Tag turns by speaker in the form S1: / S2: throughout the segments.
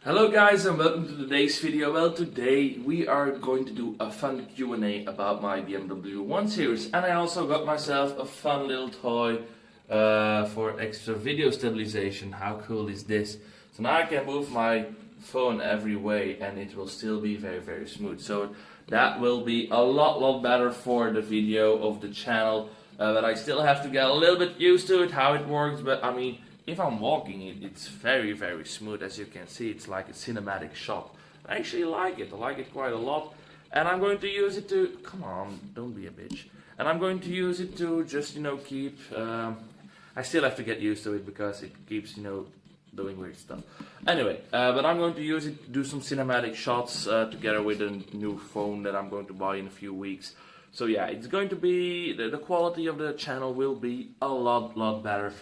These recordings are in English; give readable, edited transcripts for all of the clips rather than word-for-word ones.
S1: Hello guys and welcome to today's video. Well, today we are going to do a fun Q&A about my BMW 1 Series, and I also got myself a fun little toy for extra video stabilization. How cool is this? So now I can move my phone every way and it will still be very smooth. So that will be a lot better for the video of the channel, but I still have to get a little bit used to it, how it works. But I mean, if I'm walking it's very smooth. As you can see, it's like a cinematic shot. I actually like it. I like it quite a lot, and I'm going to use it to, come on, don't be a bitch. And I'm going to use it to just, keep, I still have to get used to it because it keeps, doing weird stuff. Anyway, but I'm going to use it to do some cinematic shots together with a new phone that I'm going to buy in a few weeks. So yeah, it's going to be, the quality of the channel will be a lot better.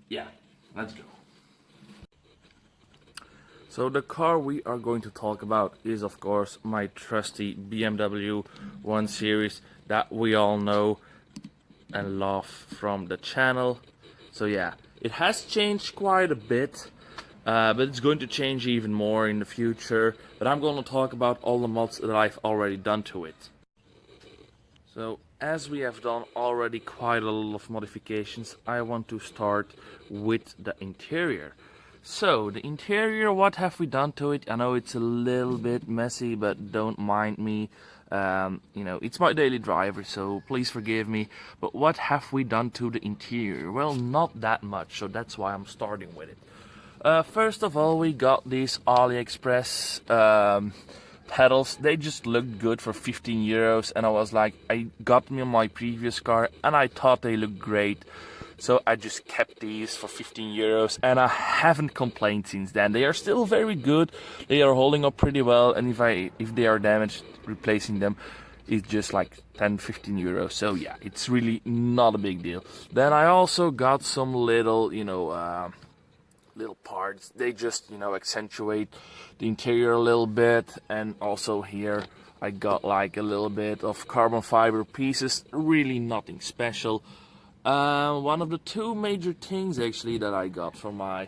S1: Yeah, let's go. So the car we are going to talk about is, of course, my trusty BMW 1 Series that we all know and love from the channel. So yeah, it has changed quite a bit, but it's going to change even more in the future. But I'm going to talk about all the mods that I've already done to it. So, as we have done already quite a lot of modifications, I want to start with the interior. So, the interior, what have we done to it? I know it's a little bit messy, but don't mind me. It's my daily driver, so please forgive me. But what have we done to the interior? Well, not that much, so that's why I'm starting with it. First of all, we got these AliExpress pedals. They just looked good for 15 euros, and I was like, I got them on my previous car and I thought they looked great, so I just kept these for 15 euros, and I haven't complained since then. They are still very good, they are holding up pretty well, and if they are damaged, replacing them is just like 10-15 euros. So yeah, it's really not a big deal. Then I also got some little little parts. They just accentuate the interior a little bit, and also here I got like a little bit of carbon fiber pieces, really nothing special. One of the two major things actually that I got for my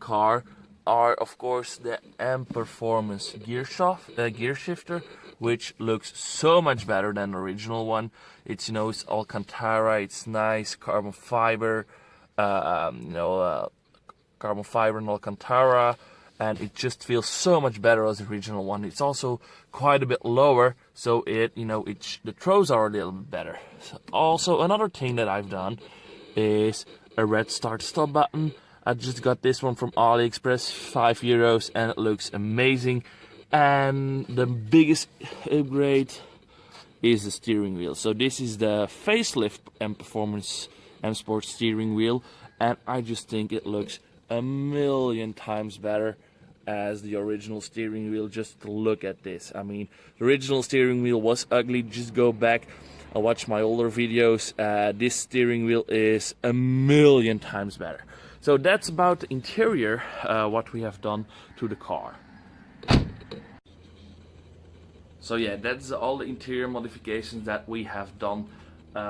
S1: car are, of course, the M Performance gear shifter, which looks so much better than the original one. It's it's Alcantara, it's nice carbon fiber, carbon fiber and Alcantara, and it just feels so much better as the original one. It's also quite a bit lower, so the throws are a little bit better. Also, another thing that I've done is a red start-stop button. I just got this one from AliExpress, 5 euros, and it looks amazing. And the biggest upgrade is the steering wheel. So this is the facelift M Performance M Sport steering wheel, and I just think it looks a million times better as the original steering wheel. Just look at this. I mean, the original steering wheel was ugly. Just go back and watch my older videos. This steering wheel is a million times better. So that's about the interior, what we have done to the car. So yeah, that's all the interior modifications that we have done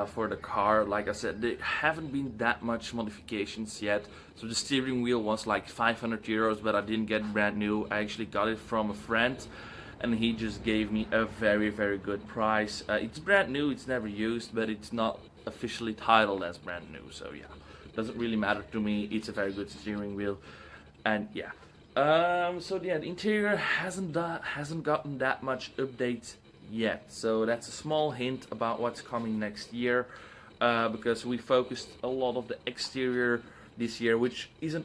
S1: for the car. Like I said, there haven't been that much modifications yet. So the steering wheel was like 500 euros, but I didn't get brand new. I actually got it from a friend, and he just gave me a very good price. It's brand new, it's never used, but it's not officially titled as brand new, so yeah, doesn't really matter to me. It's a very good steering wheel, and yeah. So yeah, the interior hasn't gotten that much updates yet, so that's a small hint about what's coming next year, because we focused a lot of the exterior this year, which is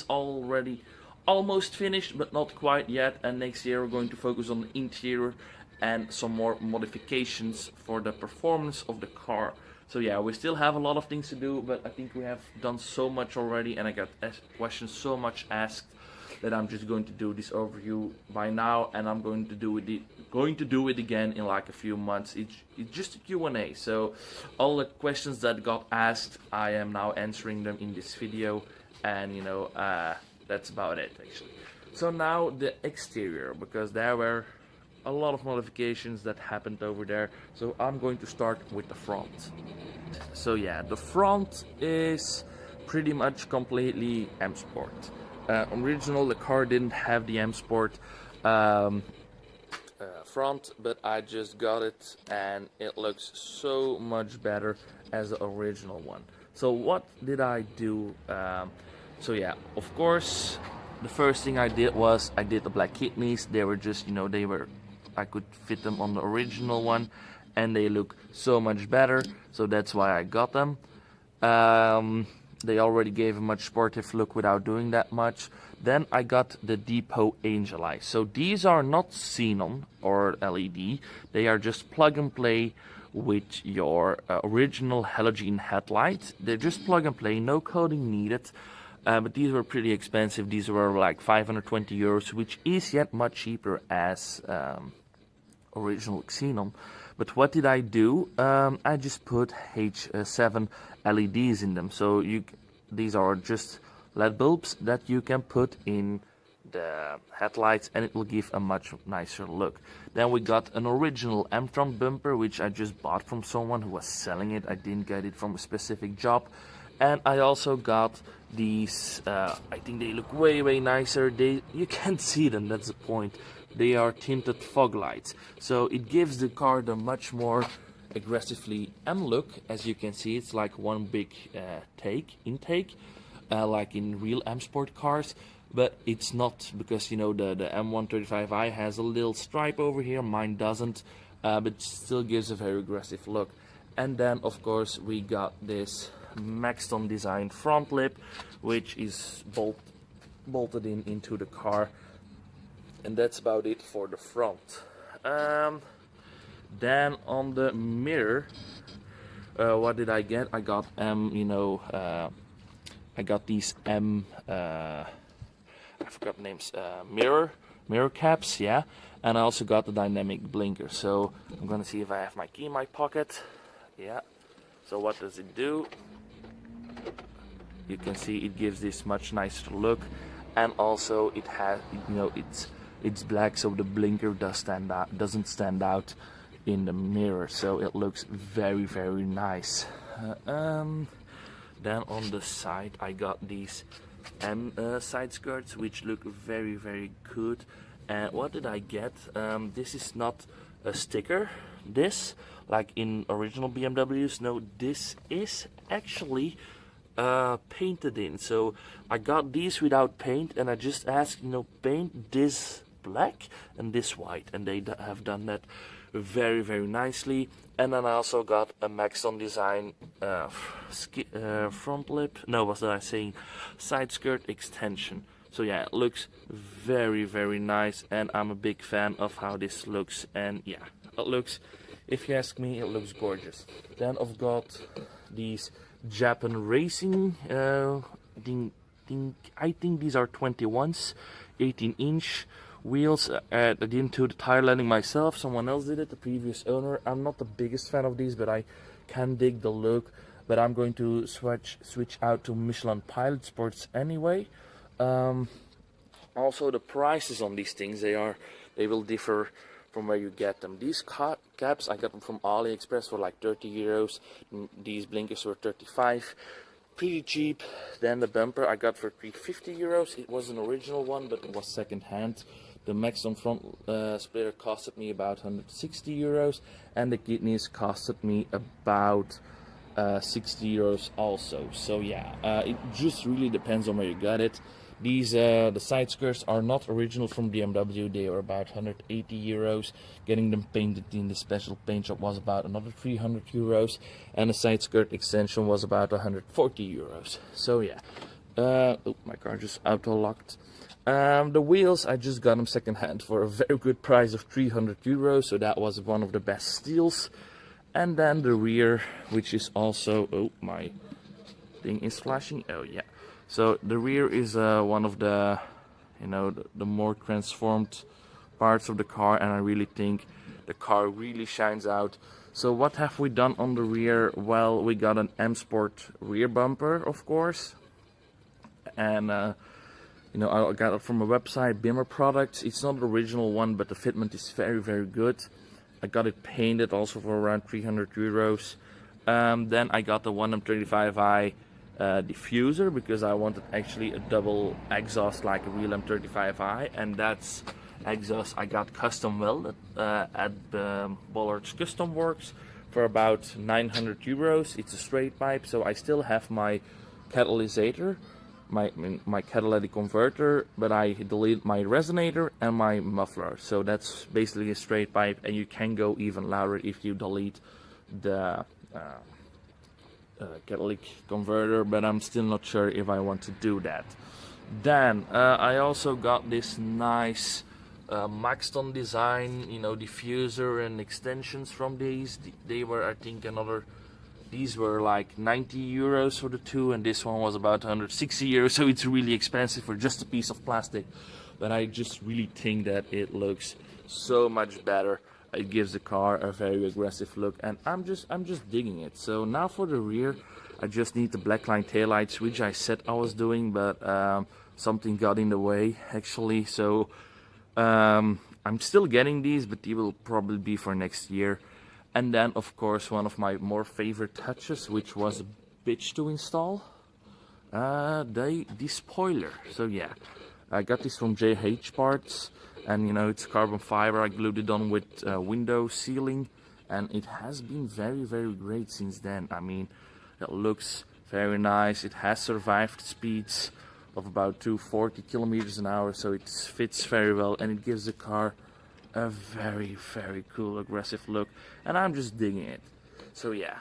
S1: already almost finished but not quite yet, and next year we're going to focus on the interior and some more modifications for the performance of the car. So yeah, we still have a lot of things to do, but I think we have done so much already, and I got questions so much asked that I'm just going to do this overview by now, and I'm going to do it again in like a few months. It's just a Q&A, so all the questions that got asked, I am now answering them in this video, and that's about it actually. So now the exterior, because there were a lot of modifications that happened over there, so I'm going to start with the front. So yeah, the front is pretty much completely M Sport. original. The car didn't have the M Sport front, but I just got it and it looks so much better as the original one. So what did I do? So yeah, of course, the first thing I did was I did the black kidneys. They were just, you know, I could fit them on the original one and they look so much better, so that's why I got them. They already gave a much sportive look without doing that much. Then I got the Depot Angel Eyes. So these are not xenon or LED. They are just plug and play with your original halogen headlights. They're just plug and play, no coating needed. But these were pretty expensive. These were like 520 euros, which is yet much cheaper as original xenon. But what did I do? I just put H7 LEDs in them. So these are just LED bulbs that you can put in the headlights and it will give a much nicer look. Then we got an original M-Tron bumper, which I just bought from someone who was selling it. I didn't get it from a specific job. And I also got these, I think they look way nicer. You can't see them, that's the point. They are tinted fog lights. So it gives the car the much more aggressively M look. As you can see, it's like one big intake, like in real M Sport cars. But it's not, because you know the M135i has a little stripe over here, mine doesn't, but still gives a very aggressive look. And then of course we got this Maxton design front lip, which is bolted into the car, and that's about it for the front. Then on the mirror, what did I get? I got I got these I forgot the names, mirror caps, yeah, and I also got the dynamic blinker. So I'm gonna see if I have my key in my pocket. Yeah. So what does it do? You can see it gives this much nicer look, and also it has, you know, it's black, so the blinker doesn't stand out in the mirror, so it looks very nice. Then on the side I got these side skirts, which look very good. And what did I get? This is not a sticker, this like in original BMWs. No, this is actually painted in. So I got these without paint, and I just asked, you know, paint this black and this white, and they have done that very nicely. And then I also got a Maxton design front lip, no, what was I saying, side skirt extension. So yeah, it looks very nice, and I'm a big fan of how this looks. And yeah, it looks, if you ask me, it looks gorgeous. Then I've got these Japan Racing, I think these are 21s, 18-inch wheels. I didn't do the tire landing myself, someone else did it, the previous owner. I'm not the biggest fan of these, but I can dig the look. But I'm going to switch out to Michelin Pilot Sports anyway. Also the prices on these things, they will differ from where you get them. These caps I got them from AliExpress for like 30 euros. These blinkers were 35, pretty cheap. Then the bumper I got for 350 euros. It was an original one, but it was second hand. The Maxton front splitter costed me about 160 euros, and the kidneys costed me about 60 euros also. So yeah, it just really depends on where you got it. These the side skirts are not original from BMW. They are about 180 euros. Getting them painted in the special paint shop was about another 300 euros, and the side skirt extension was about 140 euros. So yeah, oh, my car just auto locked. The wheels, I just got them second hand for a very good price of 300 euros, so that was one of the best steals. And then the rear, which is also, oh, my thing is flashing, oh yeah. So the rear is one of the, you know, the more transformed parts of the car, and I really think the car really shines out. So what have we done on the rear? Well, we got an M Sport rear bumper, of course, and you know, I got it from a website, Bimmer Products. It's not the original one, but the fitment is very good. I got it painted also for around 300 euros. Then I got the 1M35i diffuser, because I wanted actually a double exhaust like a real M35i, and that's exhaust I got custom welded at Bollard's Custom Works for about 900 euros. It's a straight pipe, so I still have my catalysator, my catalytic converter, but I deleted my resonator and my muffler. So that's basically a straight pipe, and you can go even louder if you delete the catalytic converter, but I'm still not sure if I want to do that. Then I also got this nice Maxton design, you know, diffuser and extensions from these. They were, I think, these were like 90 euros for the two, and this one was about 160 euros, so it's really expensive for just a piece of plastic. But I just really think that it looks so much better. It gives the car a very aggressive look, and I'm just digging it. So now for the rear, I just need the blackline taillights, which I said I was doing, but something got in the way actually. So I'm still getting these, but they will probably be for next year. And then, of course, one of my more favorite touches, which was a bitch to install, the spoiler. So yeah, I got this from JH Parts, and you know, it's carbon fiber. I glued it on with window sealing, and it has been very, very great since then. I mean, it looks very nice. It has survived speeds of about 240 kilometers an hour, so it fits very well, and it gives the car a very, very cool, aggressive look, and I'm just digging it. So yeah,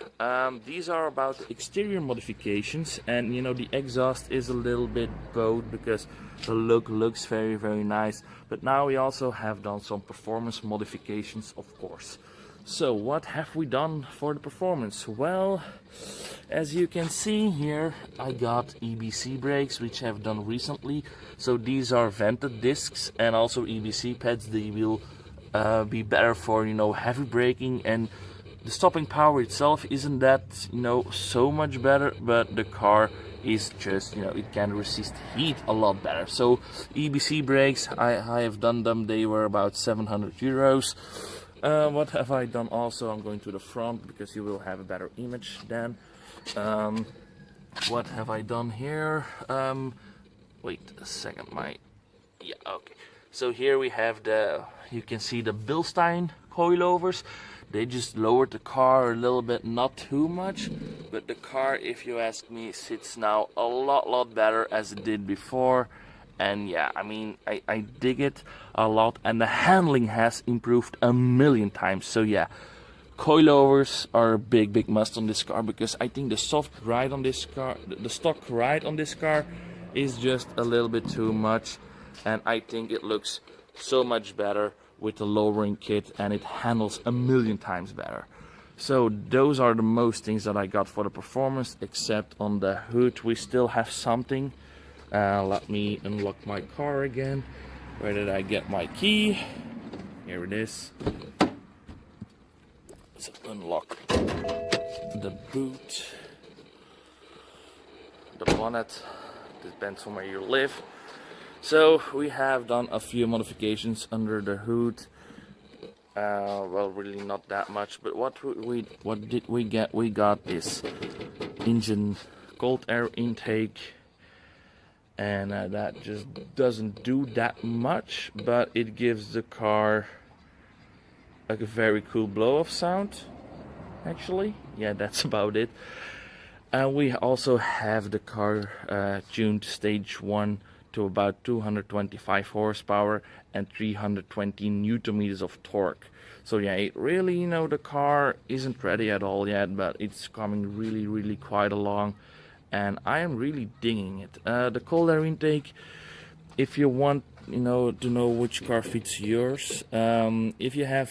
S1: these are about exterior modifications, and you know, the exhaust is a little bit bowed because the look looks very, very nice, but now we also have done some performance modifications, of course. So what have we done for the performance? Well, as you can see here, I got EBC brakes, which I've done recently. So these are vented discs and also EBC pads. They will be better for, you know, heavy braking, and the stopping power itself isn't that, you know, so much better, but the car is just, you know, it can resist heat a lot better. So EBC brakes, I have done them. They were about 700 euros. What have I done also? I'm going to the front because you will have a better image then. What have I done here? Wait a second, yeah, okay. So here we have you can see the Bilstein coilovers. They just lowered the car a little bit, not too much, but the car, if you ask me, sits now a lot better as it did before. And yeah, I mean, I dig it a lot, and the handling has improved a million times. So yeah, coilovers are a big must on this car, because I think the soft ride on this car, the stock ride on this car is just a little bit too much, and I think it looks so much better with the lowering kit, and it handles a million times better. So those are the most things that I got for the performance, except on the hood we still have something. Let me unlock my car again. Where did I get my key? Here it is. So unlock the boot, the bonnet, depends on where you live. So we have done a few modifications under the hood. Well, really not that much, but what did we get? We got this engine cold air intake, and that just doesn't do that much, but it gives the car like a very cool blow-off sound, actually. Yeah, that's about it. And we also have the car tuned stage 1 to about 225 horsepower and 320 newton meters of torque. So yeah, it really, you know, the car isn't ready at all yet, but it's coming really quite along, and I am really digging it. The cold air intake, if you want, you know, to know which car fits yours, if you have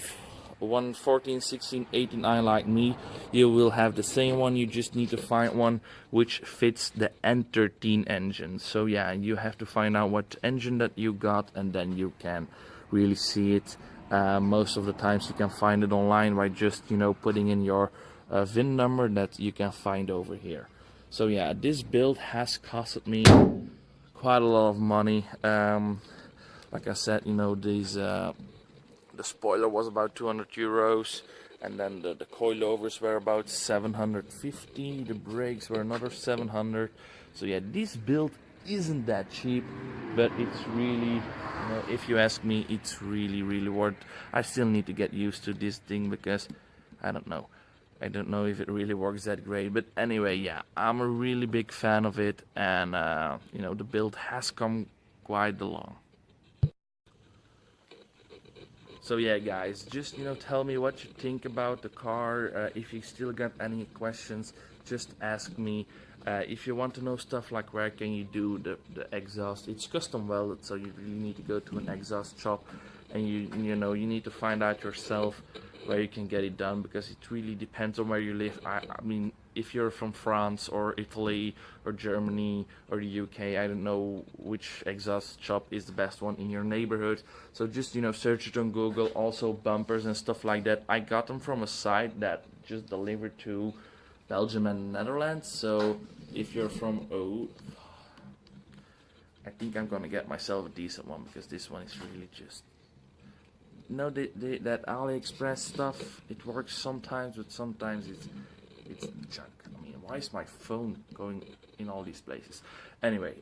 S1: one 14, 16, 18i like me, you will have the same one. You just need to find one which fits the N13 engine. So yeah, you have to find out what engine that you got, and then you can really see it. Most of the times you can find it online by just, you know, putting in your VIN number that you can find over here. So yeah, this build has costed me quite a lot of money. Like I said, you know, these the spoiler was about 200 euros, and then the coilovers were about 750, the brakes were another 700. So yeah, this build isn't that cheap, but it's really, if you ask me, it's really worth. I still need to get used to this thing because I don't know if it really works that great. But anyway, yeah, I'm a really big fan of it, and the build has come quite along. So yeah, guys, just tell me what you think about the car. If you still got any questions, just ask me. If you want to know stuff like where can you do the exhaust, it's custom welded, so you really need to go to an exhaust shop, and you need to find out yourself where you can get it done, because it really depends on where you live. I mean, if you're from France or Italy or Germany or the UK, I don't know which exhaust shop is the best one in your neighborhood. So just search it on Google. Also bumpers and stuff like that, I got them from a site that just delivered to Belgium and Netherlands. So if you're from I think I'm gonna get myself a decent one, because this one is really just that AliExpress stuff, it works sometimes, but sometimes it's junk. I mean, why is my phone going in all these places? Anyway,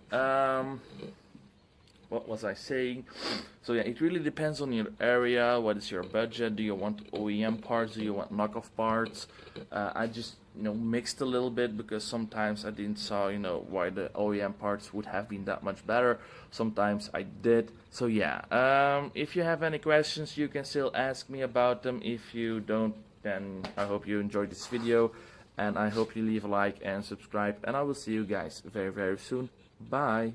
S1: what was I saying? So yeah, it really depends on your area. What is your budget? Do you want OEM parts? Do you want knockoff parts? I just mixed a little bit, because sometimes I didn't saw why the OEM parts would have been that much better. Sometimes I did. So yeah, if you have any questions, you can still ask me about them. If you don't, then I hope you enjoyed this video, and I hope you leave a like and subscribe, and I will see you guys very soon. Bye.